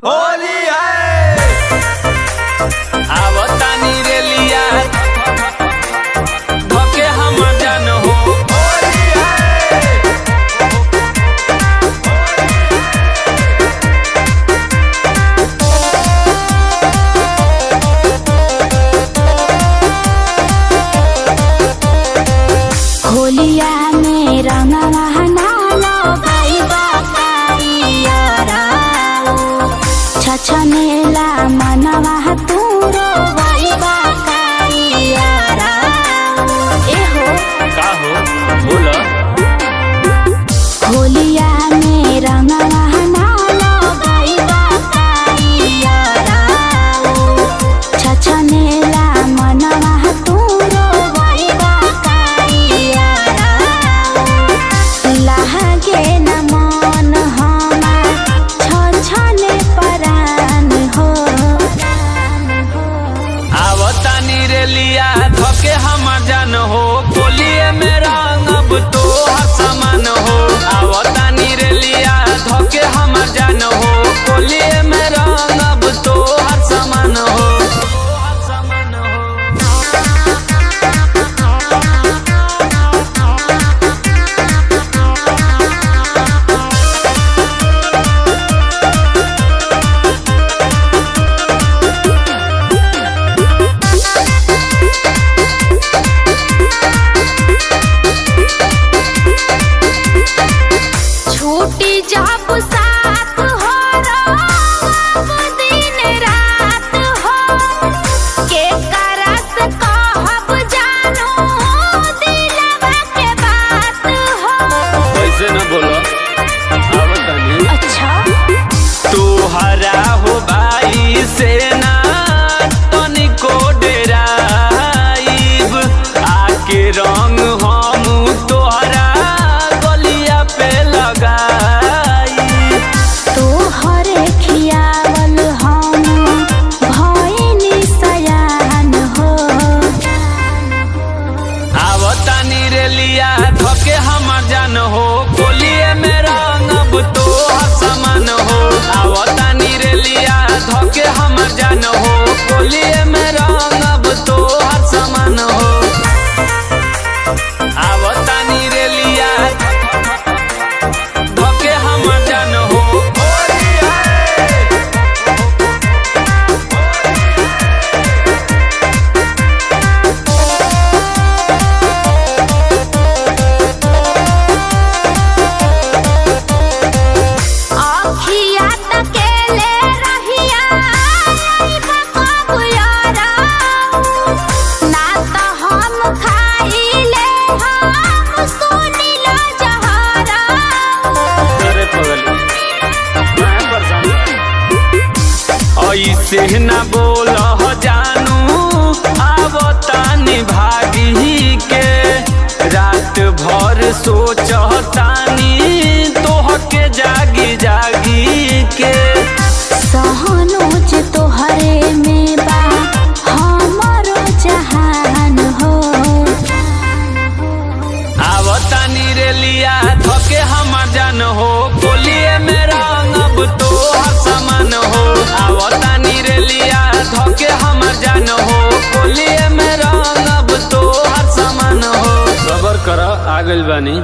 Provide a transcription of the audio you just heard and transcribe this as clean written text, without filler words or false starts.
होली है आवतानी रेलिया धोके हम जान हो होली है। होलिया में रंगवा नालो भाई छछनेला मनवा तूरो भाई एहो का हो बोला होलिया में रंगवा नालो भाई छछनेला मनवा तूरो भाई लागे न मन हमार छछने परान हो आवतानी रेलिया धोके हम जान हो होलिए में रंगब तो हर समान हो। आवतानी रेलिया धोके हम जान हो होलिए में रंगब तो हर समान हो। छूटी जब साथ हो रंग दिन रात हो के करस कहब जानो दिलवा के बात हो। कैसे न बोलो आवतानी अच्छा तोहरा हो भाई से ना तनिको डेराइब आके रंग हम तोहरा गलिया पे लगाई। तोहरे खियावल हम भइनी सयान हो आवतानी रेलिया धोके हम जान हो होलिए में रंगब तो समान हो। आवतानी रेलिया धोके हम जान हो होलिए में रंगब तो समान हो। आवतानी रेलिया धोके हम जान हो होली है। अखिया तकेले रहिया बबुयारा ना त हम खाइले हम सुनिला जहरा। अरे पगली मैं परेशान ऐसे न बोल जानू आवतानी भागी के रात भर सोचतानी तोहके जागी जागी के। सहनुज तोहरे में बा हमरो जहान हो आवतानी रेलिया धोके हम जान हो होलिए में रंगब तो समान हो। आवतानी रेलिया धोके हम जान हो होलिए में रंगब तो समान हो। सबर कर आ गइल बानी।